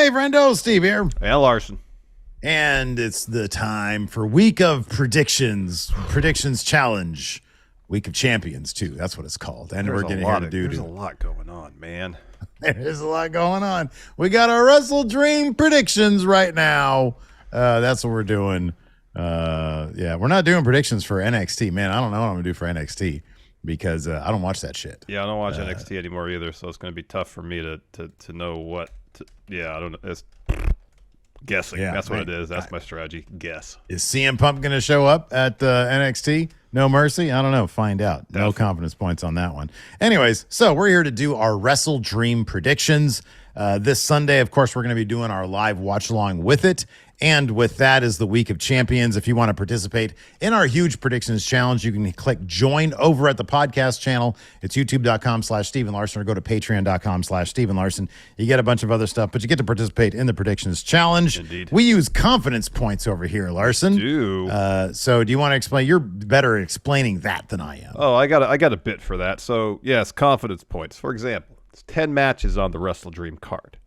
Hey, Friendo, Steve here. And Larson. And it's the time for Week of Predictions. Predictions Challenge. Week of Champions, too. That's what it's called. And we're getting here to do. There's a lot going on, man. There's a lot going on. We got our WrestleDream Predictions right now. That's what we're doing. Yeah, we're not doing predictions for NXT. Man, I don't know what I'm going to do for NXT because I don't watch that shit. Yeah, I don't watch NXT anymore either, so it's going to be tough for me to know what. I don't know. It's guessing. Yeah, that's what it is. That's my strategy. Guess. Is CM Punk going to show up at NXT? No Mercy? I don't know. Find out. Definitely. No confidence points on that one. Anyways, so we're here to do our WrestleDream predictions. This Sunday, of course, we're going to be doing our live watch along with it. And with that is the Week of Champions. If you want to participate in our huge predictions challenge, you can click join over at the podcast channel. It's youtube.com/Steven Larson or go to patreon.com/Steven Larson. You get a bunch of other stuff, but you get to participate in the predictions challenge. Indeed. We use confidence points over here, Larson. We do. So do you want to explain? You're better at explaining that than I am. Oh, I got a bit for that. So, yes, confidence points. For example, it's 10 matches on the WrestleDream card.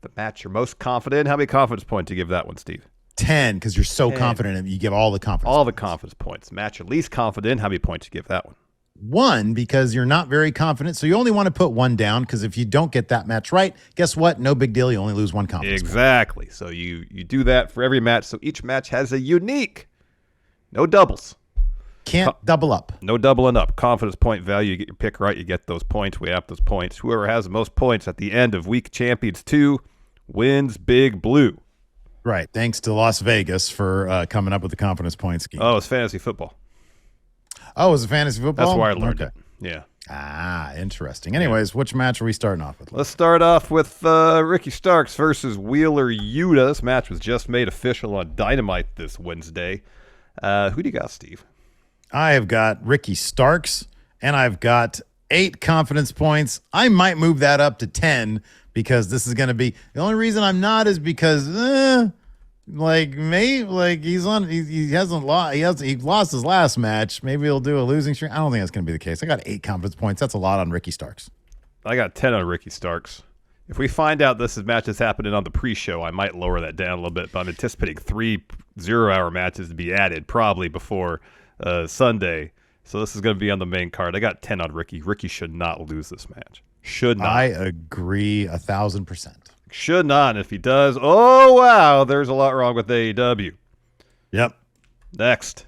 The match you're most confident in, how many confidence points do you give that one, Steve? 10, because you're so confident in it. You give all the confidence All points. the confidence points. Match you're least confident in, how many points do you give that one? 1, because you're not very confident, so you only want to put 1 down, because if you don't get that match right, guess what? No big deal. You only lose 1 confidence Exactly. point. So you do that for every match, so each match has a unique, no doubles. Can't double up. No doubling up. Confidence point value. You get your pick right, you get those points. We have those points. Whoever has the most points at the end of Week Champions 2 wins Big Blue. Right. Thanks to Las Vegas for coming up with the confidence point scheme. Oh, it's fantasy football. Oh, it's a fantasy football? That's where I learned it. Yeah. Ah, interesting. Anyways, which match are we starting off with? Let's start off with Ricky Starks versus Wheeler Yuta. This match was just made official on Dynamite this Wednesday. Who do you got, Steve? I have got Ricky Starks, and I've got 8 confidence points. I might move that up to 10 because this is going to be the only reason I'm not is because he lost his last match. Maybe he'll do a losing streak. I don't think that's going to be the case. I got 8 confidence points. That's a lot on Ricky Starks. I got 10 on Ricky Starks. If we find out this match is happening on the pre-show, I might lower that down a little bit, but I'm anticipating 3 0-hour matches to be added probably before Sunday. So this is going to be on the main card. I got 10 on Ricky. Ricky should not lose this match. Should not. I agree 1,000%. Should not. And if he does, oh, wow, there's a lot wrong with AEW. Yep. Next.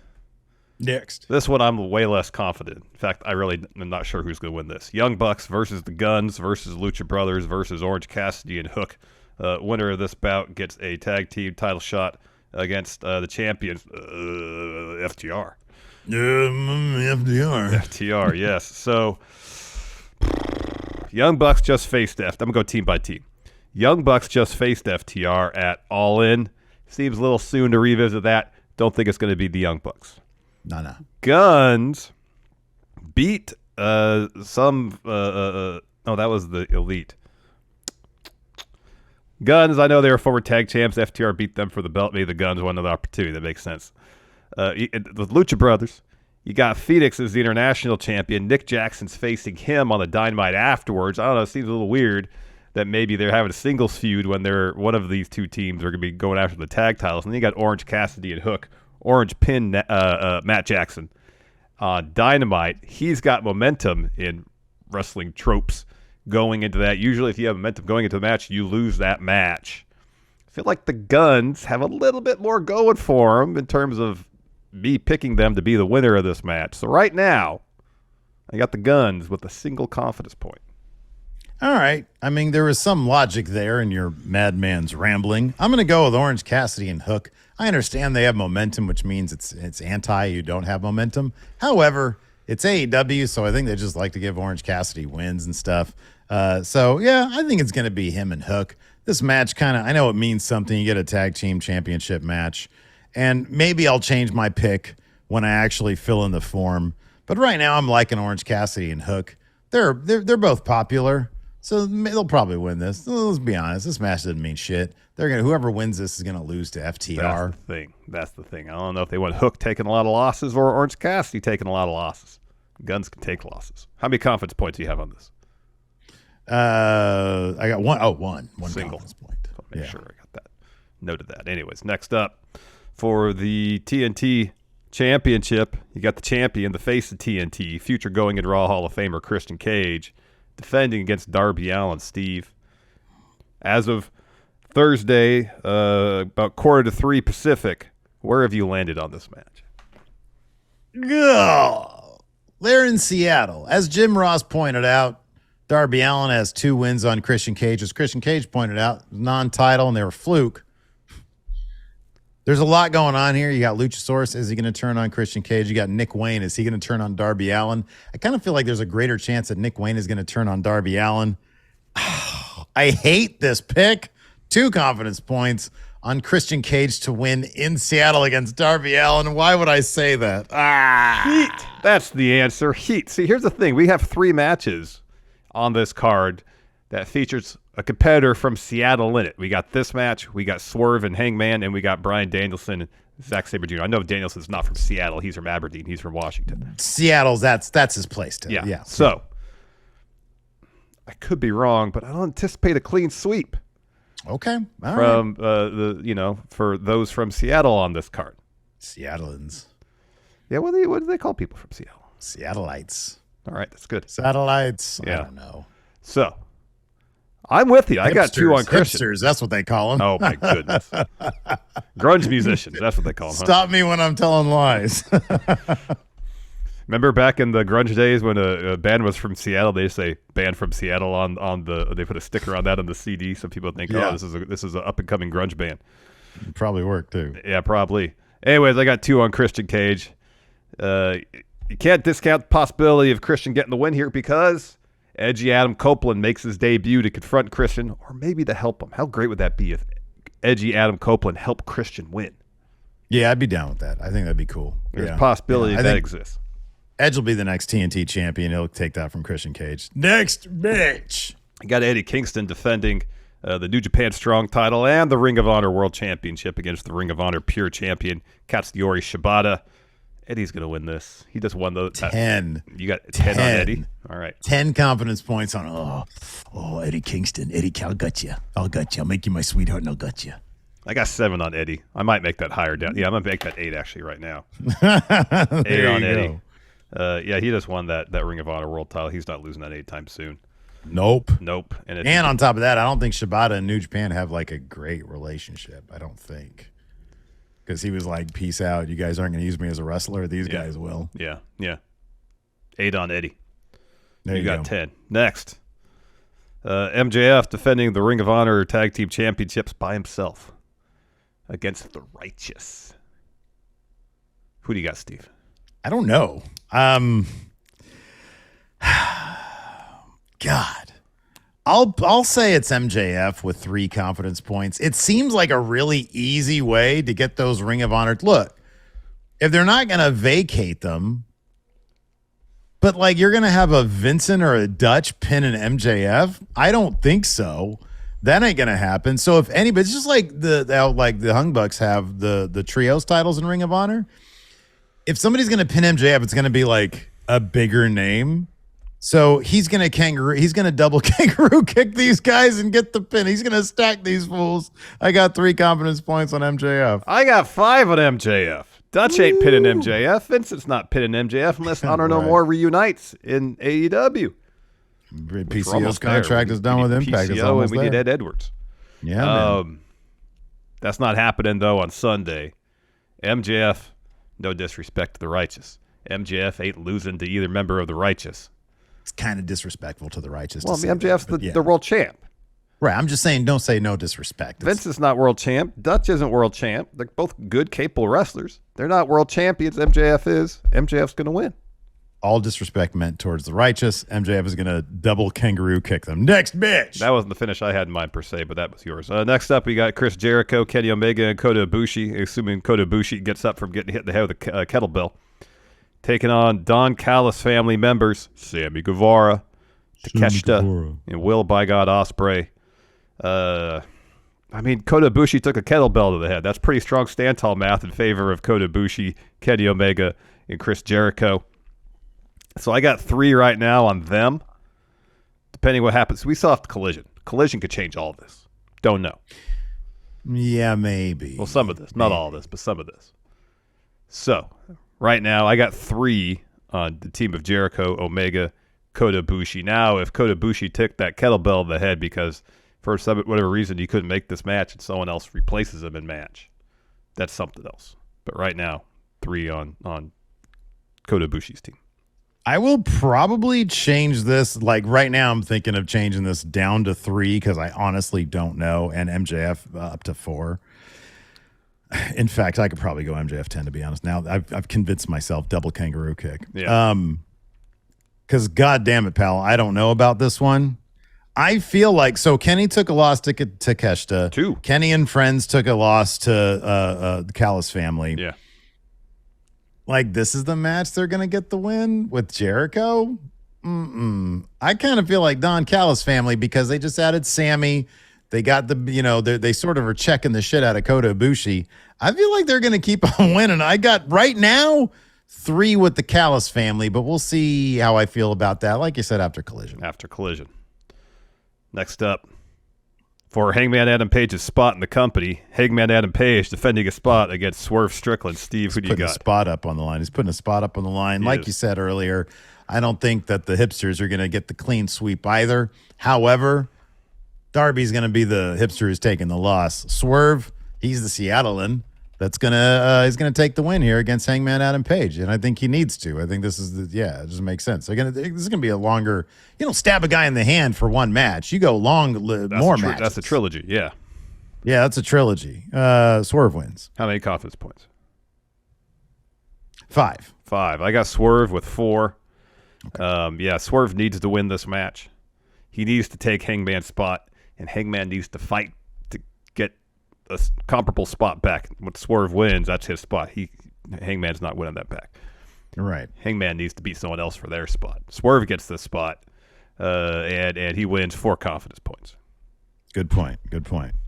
This one I'm way less confident. In fact, I really am not sure who's going to win this. Young Bucks versus the Guns versus Lucha Brothers versus Orange Cassidy and Hook. Winner of this bout gets a tag team title shot against the champions, FTR. FTR, yes. So, Young Bucks just faced I'm going to go team by team. Young Bucks just faced FTR at All In. Seems a little soon to revisit that. Don't think it's going to be the Young Bucks. No. Guns beat that was the Elite. Guns, I know they were former tag champs. FTR beat them for the belt. Maybe the Guns won another opportunity. That makes sense. The Lucha Brothers, you got Phoenix as the international champion. Nick Jackson's facing him on the Dynamite afterwards. I don't know. It seems a little weird that maybe they're having a singles feud when one of these two teams are going to be going after the tag titles. And then you got Orange Cassidy and Hook. Orange pin Matt Jackson on Dynamite. He's got momentum in wrestling tropes going into that. Usually if you have momentum going into the match, you lose that match. I feel like the Guns have a little bit more going for them in terms of me picking them to be the winner of this match. So right now, I got the Guns with a single confidence point. All right. I mean, there was some logic there in your madman's rambling. I'm going to go with Orange Cassidy and Hook. I understand they have momentum, which means it's anti you don't have momentum. However, it's AEW, so I think they just like to give Orange Cassidy wins and stuff. So, yeah, I think it's going to be him and Hook. This match I know it means something. You get a tag team championship match. And maybe I'll change my pick when I actually fill in the form. But right now I'm liking Orange Cassidy and Hook. They're both popular. So they'll probably win this. Let's be honest. This match doesn't mean shit. Whoever wins this is gonna lose to FTR. That's the thing. I don't know if they want Hook taking a lot of losses or Orange Cassidy taking a lot of losses. Guns can take losses. How many confidence points do you have on this? I got one. Oh, one single confidence point. I'll make sure I got that. Noted that. Anyways, next up for the TNT Championship, you got the champion, the face of TNT, future going in Raw Hall of Famer Christian Cage, defending against Darby Allin. Steve, as of Thursday, about 2:45 Pacific, where have you landed on this match? They're in Seattle. As Jim Ross pointed out, Darby Allin has 2 wins on Christian Cage. As Christian Cage pointed out, non-title, and they were fluke. There's a lot going on here. You got Luchasaurus. Is he going to turn on Christian Cage? You got Nick Wayne. Is he going to turn on Darby Allin? I kind of feel like there's a greater chance that Nick Wayne is going to turn on Darby Allin. I hate this pick. 2 confidence points on Christian Cage to win in Seattle against Darby Allin. Why would I say that? Heat. That's the answer. Heat. See, here's the thing. We have 3 matches on this card that features a competitor from Seattle in it. We got this match, we got Swerve and Hangman, and we got Bryan Danielson and Zack Sabre Jr. I know Danielson's not from Seattle. He's from Aberdeen. He's from Washington. Seattle's, that's his place. Yeah. So, I could be wrong, but I don't anticipate a clean sweep. Okay. All from right. For those from Seattle on this card. Seattleans. Yeah, what do they call people from Seattle? Seattleites. All right, that's good. Satellites. Yeah. I don't know. So, I'm with you. I got 2 on Christian. Hipsters, that's what they call them. Oh, my goodness. Grunge musicians, that's what they call them. Stop me when I'm telling lies. Remember back in the grunge days when a band was from Seattle, they say "band from Seattle" they put a sticker on that on the CD, so people think, oh, this is an up and coming grunge band. It probably worked too. Yeah, probably. Anyways, I got 2 on Christian Cage. You can't discount the possibility of Christian getting the win here because Edgy Adam Copeland makes his debut to confront Christian, or maybe to help him. How great would that be if Edgy Adam Copeland helped Christian win? Yeah, I'd be down with that. I think that'd be cool. There's a possibility that exists. Edge will be the next TNT champion. He'll take that from Christian Cage. Next match. You got Eddie Kingston defending the New Japan Strong title and the Ring of Honor World Championship against the Ring of Honor Pure Champion Katsuyori Shibata. Eddie's going to win this. He just won the 10. You got 10 on Eddie? All right. 10 confidence points on, Eddie Kingston. Eddie, I'll gut you. I'll make you my sweetheart and I'll gut you. I got 7 on Eddie. I might make that higher down. Yeah, I'm going to make that 8 actually right now. 8 on Eddie. Yeah, he just won that Ring of Honor World title. He's not losing that anytime soon. Nope. And on top of that, I don't think Shabata and New Japan have like a great relationship. I don't think. Because he was like, peace out. You guys aren't going to use me as a wrestler. These guys will. Yeah. 8 on Eddie. There you got go. 10. Next. MJF defending the Ring of Honor Tag Team Championships by himself against the Righteous. Who do you got, Steve? I don't know. God. I'll say it's MJF with 3 confidence points. It seems like a really easy way to get those Ring of Honor. Look, if they're not going to vacate them, but like you're going to have a Vincent or a Dutch pin an MJF, I don't think so. That ain't going to happen. So if anybody, it's just like the Hung Bucks have the trios titles in Ring of Honor. If somebody's going to pin MJF, it's going to be like a bigger name. So he's going to double kangaroo kick these guys and get the pin. He's going to stack these fools. I got 3 confidence points on MJF. I got 5 on MJF. Dutch ain't pinning MJF. Vincent's not pinning MJF unless Honor No More reunites in AEW. PCO's contract is done with Impact. PCO and we get Ed Edwards. Yeah, man. That's not happening, though, on Sunday. MJF, no disrespect to the Righteous. MJF ain't losing to either member of the Righteous. It's kind of disrespectful to the Righteous. Well, MJF's the world champ. Right. I'm just saying, don't say no disrespect. Vince is not world champ. Dutch isn't world champ. They're both good, capable wrestlers. They're not world champions. MJF is. MJF's going to win. All disrespect meant towards the Righteous. MJF is going to double kangaroo kick them. Next bitch. That wasn't the finish I had in mind per se, but that was yours. Next up, we got Chris Jericho, Kenny Omega, and Kota Ibushi. Assuming Kota Ibushi gets up from getting hit in the head with a kettlebell. Taking on Don Callis family members, Sammy Guevara, Takeshita, and Will by God Ospreay. Kota Ibushi took a kettlebell to the head. That's pretty strong stand tall math in favor of Kota Ibushi, Kenny Omega, and Chris Jericho. So I got 3 right now on them. Depending what happens, we still have the collision. Collision could change all of this. Don't know. Yeah, maybe. Well, some of this. Not all of this, but some of this. So, right now, I got 3 on the team of Jericho, Omega, Kota Ibushi. Now, if Kota Ibushi took that kettlebell to the head because for whatever reason he couldn't make this match and someone else replaces him in match, that's something else. But right now, 3 on Kota Ibushi's team. I will probably change this. Like right now, I'm thinking of changing this down to 3 because I honestly don't know, and MJF up to 4. In fact, I could probably go MJF 10 to be honest. Now I've convinced myself double kangaroo kick. Yeah. Because God damn it, pal, I don't know about this one. I feel like Kenny took a loss to Takeshita. 2. Kenny and friends took a loss to the Callis family. Yeah. Like, this is the match they're going to get the win with Jericho? I kind of feel like Don Callis family because they just added Sammy. They got they sort of are checking the shit out of Kota Ibushi. I feel like they're going to keep on winning. I got, right now, 3 with the Callis family, but we'll see how I feel about that. Like you said, after Collision. After Collision. Next up, for Hangman Adam Page's spot in the company, Hangman Adam Page defending a spot against Swerve Strickland. Steve, who do you got? He's putting a spot up on the line. He's putting a spot up on the line. Like you said earlier, I don't think that the hipsters are going to get the clean sweep either. However, Darby's going to be the hipster who's taking the loss. Swerve, he's the Seattlean that's he's gonna take the win here against Hangman Adam Page, and I think he needs to. I think this is it doesn't make sense. This is gonna be a longer. You don't stab a guy in the hand for one match. You go more matches. That's a trilogy. Yeah, that's a trilogy. Swerve wins. How many confidence points? 5. I got Swerve with 4. Okay. Swerve needs to win this match. He needs to take Hangman's spot, and Hangman needs to fight to get a comparable spot back. When Swerve wins, that's his spot. Hangman's not winning that back. Right. Hangman needs to beat someone else for their spot. Swerve gets this spot, and he wins 4 confidence points. Good point.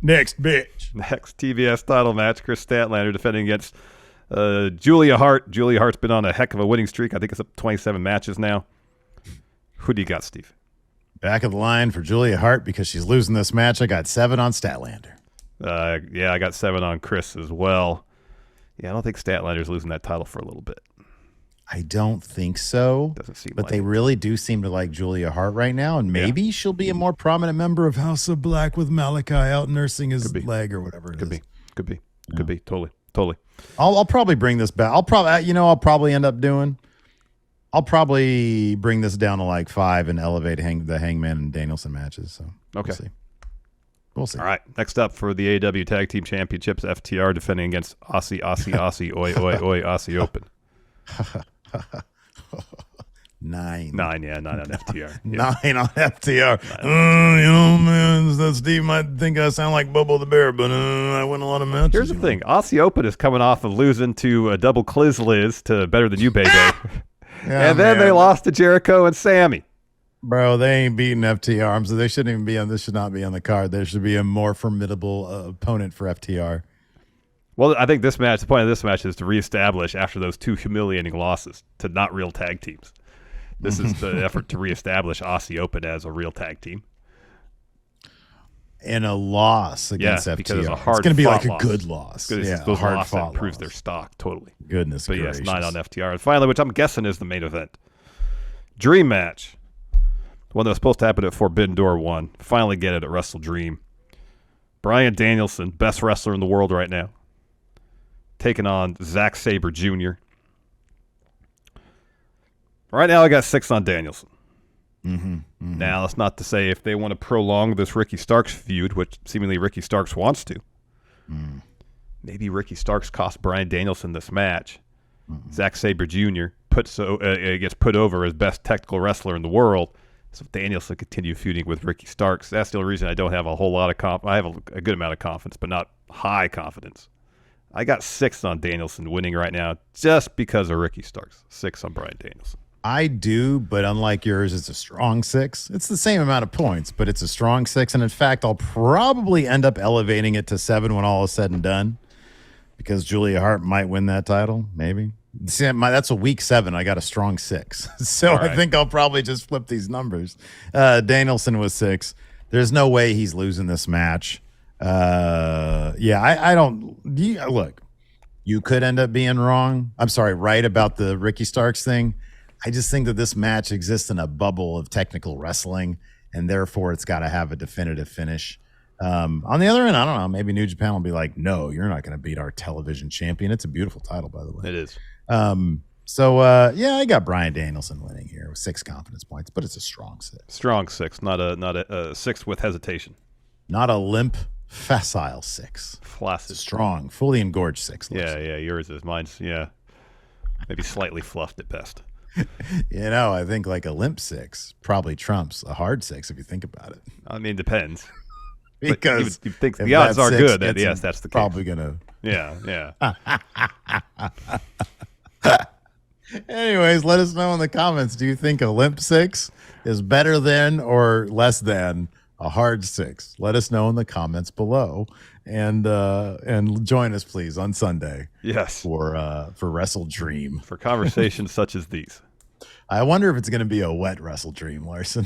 Next, bitch. Next TBS title match, Chris Statlander defending against Julia Hart. Julia Hart's been on a heck of a winning streak. I think it's up to 27 matches now. Who do you got, Steve? Back of the line for Julia Hart because she's losing this match. I got 7 on Statlander. I got 7 on Chris as well. Yeah, I don't think Statlander's losing that title for a little bit. I don't think so. Doesn't seem but like they it. really do seem to like Julia Hart right now, and maybe she'll be a more prominent member of House of Black with Malachi out nursing his leg or whatever it is. Could be. Totally. I'll probably bring this back. I'll probably end up doing. I'll probably bring this down to like 5 and elevate the Hangman and Danielson matches. So okay. We'll see. All right. Next up for the AEW Tag Team Championships, FTR defending against Aussie, Aussie Open. 9. 9 on FTR. 9 on FTR. Man, Steve might think I sound like Bobo the Bear, but I win a lot of matches. Here's the thing. Aussie Open is coming off of losing to a double Cliz Liz to Better Than You, baby. And then they lost to Jericho and Sammy. Bro, they ain't beating FTR, so they shouldn't even be on. This should not be on the card. There should be a more formidable opponent for FTR. Well, I think the point of this match is to reestablish after those 2 humiliating losses to not real tag teams. This is the effort to reestablish Aussie Open as a real tag team. And a loss against FTR. Because it's going to be like a good loss. Those losses improves their stock totally. Goodness gracious. Yes, 9 on FTR. And finally, which I'm guessing is the main event. Dream match. The one that was supposed to happen at Forbidden Door 1. Finally get it at WrestleDream. Bryan Danielson, best wrestler in the world right now, taking on Zack Sabre Jr. Right now, I got 6 on Danielson. Now, that's not to say if they want to prolong this Ricky Starks feud, which seemingly Ricky Starks wants to. Maybe Ricky Starks cost Bryan Danielson this match. Zack Sabre Jr. gets put over as best technical wrestler in the world. So if Danielson continue feuding with Ricky Starks, that's the only reason I don't have a whole lot of confidence. I have a good amount of confidence, but not high confidence. I got 6 on Danielson winning right now just because of Ricky Starks. 6 on Bryan Danielson. I do, but unlike yours, it's a strong 6. It's the same amount of points, but it's a strong 6. And in fact, I'll probably end up elevating it to 7 when all is said and done because Julia Hart might win that title, maybe. See, that's a week 7. I got a strong 6. So right. I think I'll probably just flip these numbers. Danielson was 6. There's no way he's losing this match. Yeah, I don't look. You could end up being wrong. I'm sorry, right about the Ricky Starks thing. I just think that this match exists in a bubble of technical wrestling, and therefore it's got to have a definitive finish. On the other end, I don't know. Maybe New Japan will be like, "No, you're not going to beat our television champion." It's a beautiful title, by the way. It is. Yeah, I got Bryan Danielson winning here with 6 confidence points, but it's a strong 6. Strong 6, not a 6 with hesitation. Not a limp, facile 6. Flaccid. Strong, fully engorged 6. Yeah, yours is. Mine's, maybe slightly fluffed at best. I think like a limp 6 probably trumps a hard 6 if you think about it. I mean, depends. Because you think the odds are good, then yes, that's the case. Probably gonna. Yeah. Anyways, let us know in the comments. Do you think a limp 6 is better than or less than a hard 6? Let us know in the comments below, and join us please on Sunday. Yes, for WrestleDream, for conversations such as these. I wonder if it's going to be a wet WrestleDream, Larson.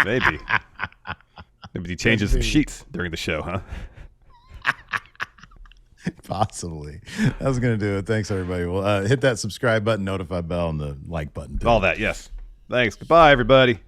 Maybe he changes some sheets during the show, huh? Possibly. That's going to do it. Thanks, everybody. Well, hit that subscribe button, notify bell, and the like button. All that, yes. Thanks. Goodbye, everybody.